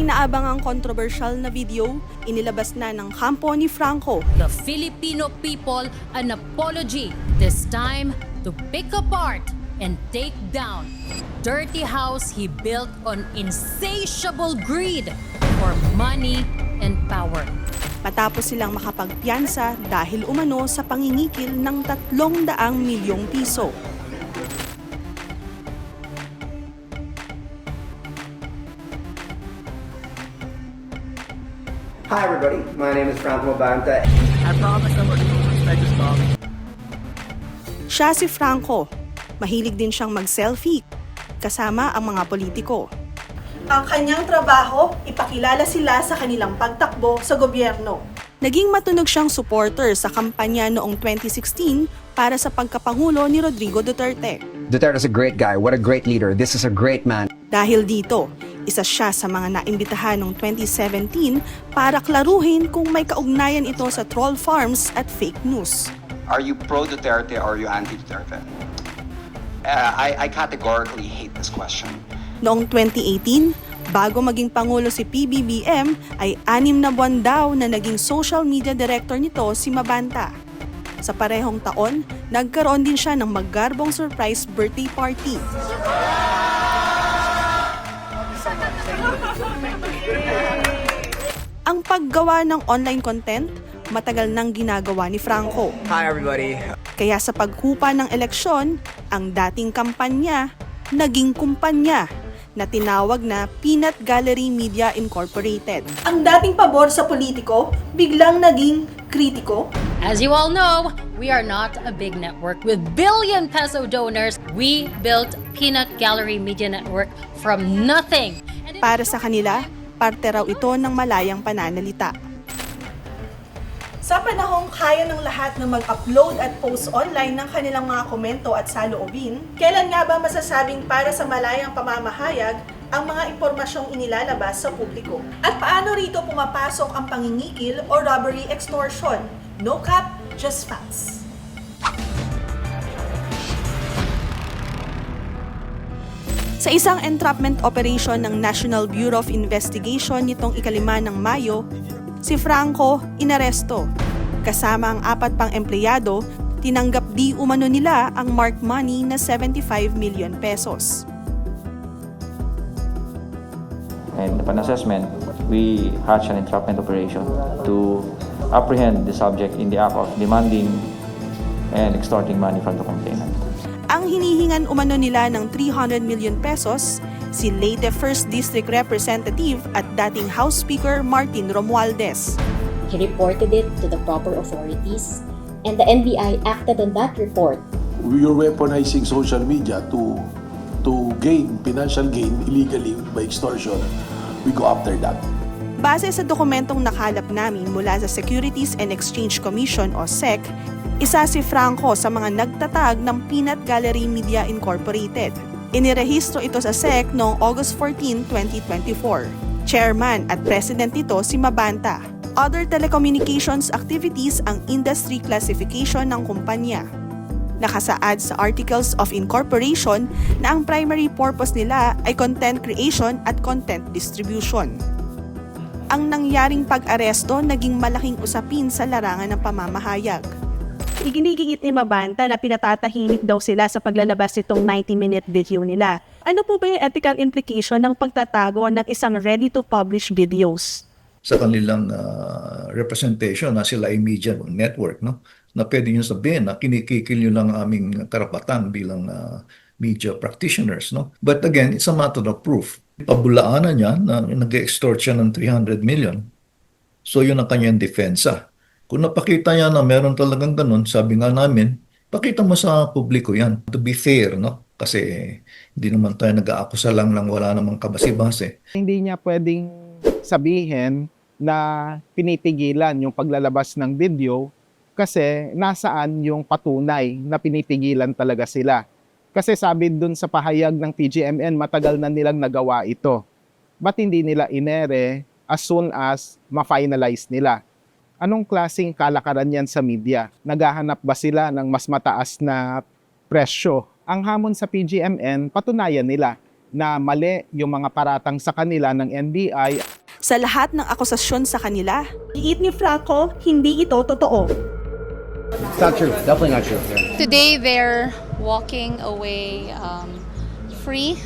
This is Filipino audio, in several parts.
inaabangang controversial na video, inilabas na ng kampo ni Franco. The Filipino people an apology, this time to pick apart and take down dirty house he built on insatiable greed for money and power. Matapos silang makapagpiyansa dahil umano sa pangingikil ng 300 milyong piso. Hi everybody, my name is Franco Mabanta. I promise I'm working on my just Bob. Siya si Franco. Mahilig din siyang mag-selfie kasama ang mga politiko. Ang kanyang trabaho, ipakilala sila sa kanilang pagtakbo sa gobyerno. Naging matunog siyang supporter sa kampanya noong 2016 para sa pagkapangulo ni Rodrigo Duterte. Duterte is a great guy. What a great leader. This is a great man. Dahil dito, isa siya sa mga naimbitahan noong 2017 para klaruhin kung may kaugnayan ito sa troll farms at fake news. Are you pro-Duterte or are you anti-Duterte? I categorically hate this question. Noong 2018, bago maging Pangulo si PBBM, ay 6 na buwan daw na naging social media director nito si Mabanta. Sa parehong taon, nagkaroon din siya ng maggarbong surprise birthday party. Ang paggawa ng online content, matagal nang ginagawa ni Franco. Hi everybody. Kaya sa paghupa ng eleksyon, ang dating kampanya naging kumpanya na tinawag na Peanut Gallery Media Incorporated. Ang dating pabor sa politiko, biglang naging kritiko. As you all know, we are not a big network with billion-peso donors. We built Peanut Gallery Media Network from nothing. Para sa kanila, parte raw ito ng malayang pananalita. Sa panahong kaya ng lahat na mag-upload at post online ng kanilang mga komento at saloobin, kailan nga ba masasabing para sa malayang pamamahayag ang mga impormasyong inilalabas sa publiko? At paano rito pumapasok ang pangingikil o robbery extortion? No cap, just facts. Sa isang entrapment operation ng National Bureau of Investigation nitong 5 ng Mayo, si Franco inaresto. Kasama ang 4 pang empleyado, tinanggap di umano nila ang marked money na 75 million pesos. And upon assessment, we hatched an entrapment operation to apprehend the subject in the act of demanding and extorting money from the complainant. Ang hinihingan umano nila ng 300 million pesos, si Leyte 1st District Representative at dating House Speaker Martin Romualdez. He reported it to the proper authorities, and the NBI acted on that report. We are weaponizing social media to gain financial gain illegally by extortion. We go after that. Base sa dokumentong nakalap namin mula sa Securities and Exchange Commission o SEC, isa si Franco sa mga nagtatag ng Peanut Gallery Media Incorporated. Inirehistro ito sa SEC noong August 14, 2024. Chairman at President nito si Mabanta. Other telecommunications activities ang industry classification ng kumpanya. Nakasaad sa Articles of Incorporation na ang primary purpose nila ay content creation at content distribution. Ang nangyaring pag-aresto naging malaking usapin sa larangan ng pamamahayag. Iginigigit ni Mabanta na pinatatahimik daw sila sa paglalabas nitong 90-minute video nila. Ano po ba yung ethical implication ng pagtatago ng isang ready-to-publish videos? Sa kanilang representation na sila ay media network, no? Na pwede nyo sabihin na kinikikil nyo lang aming karapatan bilang media practitioners. No? But again, it's a matter of proof. Pabulaanan niya na nag-extort siya ng 300 million. So yun ang kanyang depensa. Kung napakita niya na meron talagang ganun, sabi nga namin, pakita mo sa publiko yan. To be fair, no? Kasi hindi naman tayo nag-aakusa lang wala namang kabasi-base. Hindi niya pwedeng sabihin na pinitigilan yung paglalabas ng video kasi nasaan yung patunay na pinitigilan talaga sila. Kasi sabi dun sa pahayag ng TGMN, matagal na nilang nagawa ito. Ba't hindi nila inere as soon as ma-finalize nila? Anong klaseng kalakaran yan sa media? Naghahanap ba sila ng mas mataas na presyo? Ang hamon sa PGMN, patunayan nila na mali yung mga paratang sa kanila ng NBI. Sa lahat ng akusasyon sa kanila, Iit ni Franco, hindi ito totoo. It's not true. Definitely not true. Yeah. Today they're walking away free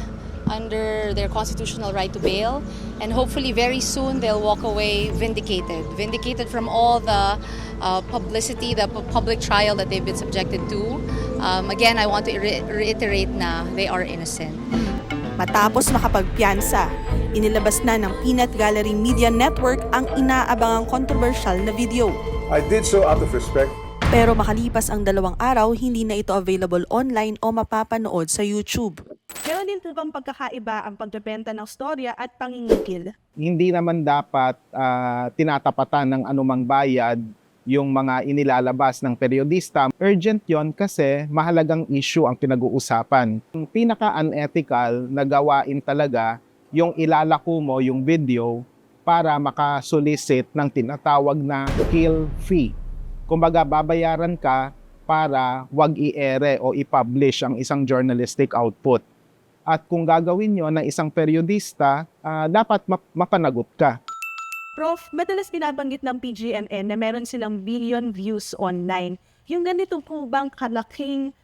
under their constitutional right to bail, and hopefully very soon they'll walk away vindicated from all the publicity, the public trial that they've been subjected to. Again, I want to reiterate na they are innocent. matapos makapagpiyansa, inilabas na ng Peanut Gallery Media Network ang inaabangang controversial na video. I did so out of respect. Pero makalipas ang 2 araw, hindi na ito available online o mapapanood sa YouTube. Meron din po bang pagkakaiba ang pagbebenta ng storya at pangingikil? Hindi naman dapat tinatapatan ng anumang bayad yung mga inilalabas ng periodista. Urgent yon kasi mahalagang issue ang pinag-uusapan. Yung pinaka-unethical na gawain talaga yung ilalako mo yung video para makasolicit ng tinatawag na kill fee. Kumbaga, babayaran ka para wag i-ere o i-publish ang isang journalistic output. At kung gagawin nyo ng isang periodista, dapat mapanagot ka. Prof, madalas binabanggit ng PGMN na meron silang billion views online. Yung ganito po bang kalaking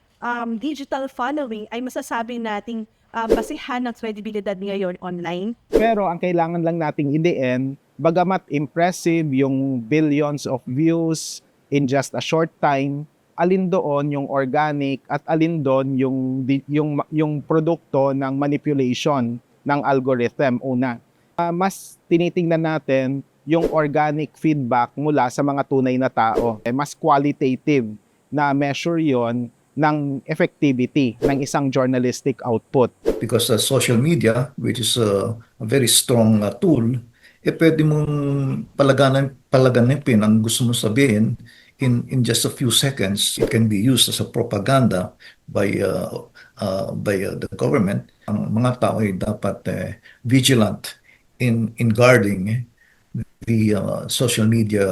digital following ay masasabi nating basihan ng credibilidad ngayon online? Pero ang kailangan lang nating idein, bagamat impressive yung billions of views in just a short time, alin doon yung organic at alin doon yung produkto ng manipulation ng algorithm una. Mas tinitingnan natin yung organic feedback mula sa mga tunay na tao. Mas qualitative na measure yon ng effectivity ng isang journalistic output. Because social media, which is a very strong tool, pwede mong palaganapin ang gusto mong sabihin in just a few seconds. It can be used as a propaganda by the government. Ang mga tao ay dapat vigilant in guarding the social media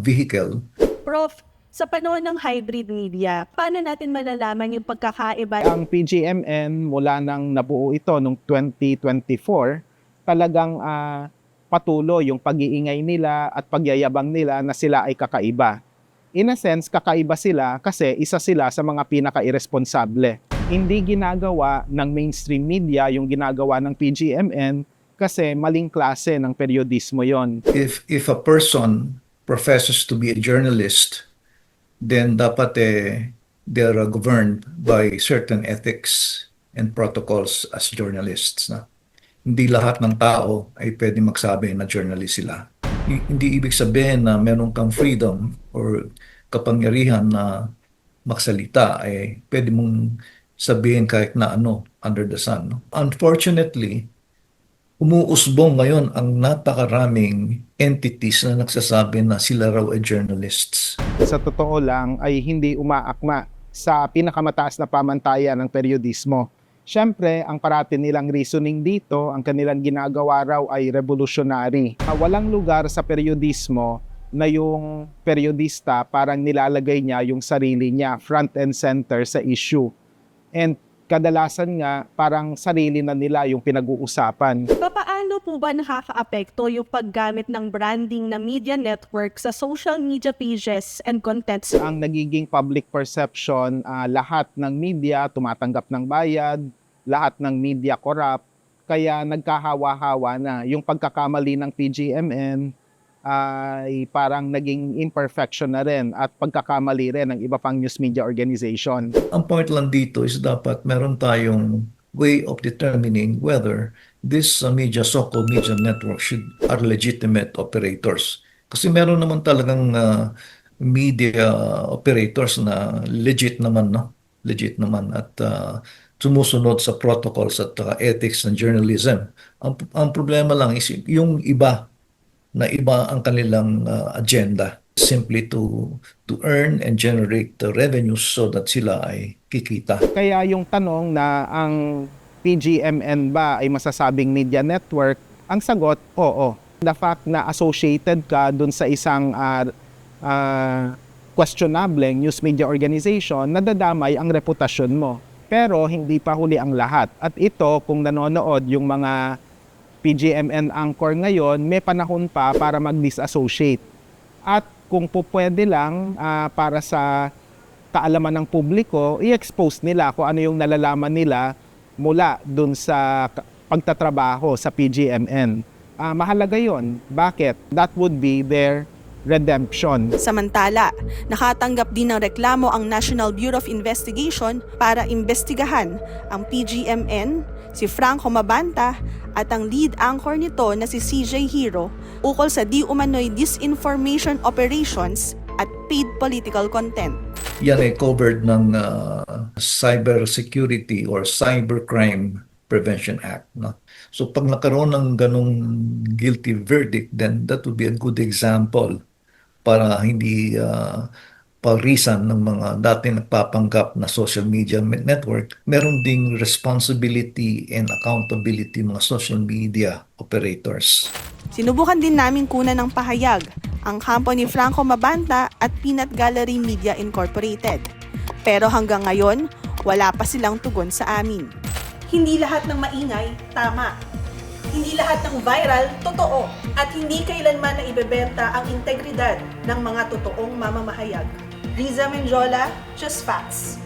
vehicle. Prof, sa panahon ng hybrid media, paano natin malalaman yung pagkakaiba? Ang PGMN mula nang nabuo ito noong 2024, talagang patuloy yung pag-iingay nila at pagyayabang nila na sila ay kakaiba. In a sense, kakaiba sila kasi isa sila sa mga pinaka-irresponsable. Hindi ginagawa ng mainstream media yung ginagawa ng PGMN kasi maling klase ng periodismo yon. If a person professes to be a journalist, then dapat they're governed by certain ethics and protocols as journalists. Na? Hindi lahat ng tao ay pwede magsabi na journalist sila. Hindi ibig sabihin na meron kang freedom or kapangyarihan na magsalita ay pwede mong sabihin kahit na ano under the sun. No? Unfortunately, umuusbong ngayon ang napakaraming entities na nagsasabi na sila raw ay journalists. Sa totoo lang ay hindi umaakma sa pinakamataas na pamantayan ng periodismo. Siyempre, ang parati nilang reasoning dito, ang kanilang ginagawa raw ay revolutionary. Walang lugar sa periodismo na yung periodista parang nilalagay niya yung sarili niya front and center sa issue. And kadalasan nga parang sarili na nila yung pinag-uusapan. Paano po ba nakaka-apekto yung paggamit ng branding na media network sa social media pages and contents? Ang nagiging public perception, lahat ng media tumatanggap ng bayad, lahat ng media corrupt, kaya nagkahawa-hawa na yung pagkakamali ng PGMN ay parang naging imperfection na rin at pagkakamali rin ng iba pang news media organization. Ang point lang dito is dapat meron tayong way of determining whether this so-called media network are legitimate operators. Kasi meron naman talagang media operators na legit naman, no? Legit naman at sumusunod sa protocols at ethics ng journalism. Ang problema lang is yung iba ang kanilang agenda, simply to earn and generate the revenues so that sila ay kikita. Kaya yung tanong na ang PGMN ba ay masasabing media network, ang sagot, oo. The fact na associated ka dun sa isang questionable news media organization, nadadamay ang reputasyon mo. Pero hindi pa huli ang lahat. At ito, kung nanonood yung mga PGMN anchor ngayon, may panahon pa para mag-disassociate. At kung po pwede lang para sa kaalaman ng publiko, i-expose nila kung ano yung nalalaman nila mula dun sa pagtatrabaho sa PGMN. Mahalaga yon. Bakit? That would be their redemption. Samantala, nakatanggap din ng reklamo ang National Bureau of Investigation para imbestigahan ang PGMN, si Franco Mabanta at ang lead anchor nito na si CJ Hero ukol sa di umano'y disinformation operations at paid political content. Yan ay covered ng Cyber Security or Cybercrime Prevention Act. No? So pag nakaroon ng ganong guilty verdict, then that would be a good example para hindi parisan ng mga dating nagpapanggap na social media network. Meron ding responsibility and accountability mga social media operators. Sinubukan din namin kunan ng pahayag ang kampo ni Franco Mabanta at Peanut Gallery Media Incorporated. Pero hanggang ngayon, wala pa silang tugon sa amin. Hindi lahat ng maingay, tama. Hindi lahat ng viral, totoo. At hindi kailanman na ibebenta ang integridad ng mga totoong mamamahayag. Riza Menjola, Just Facts.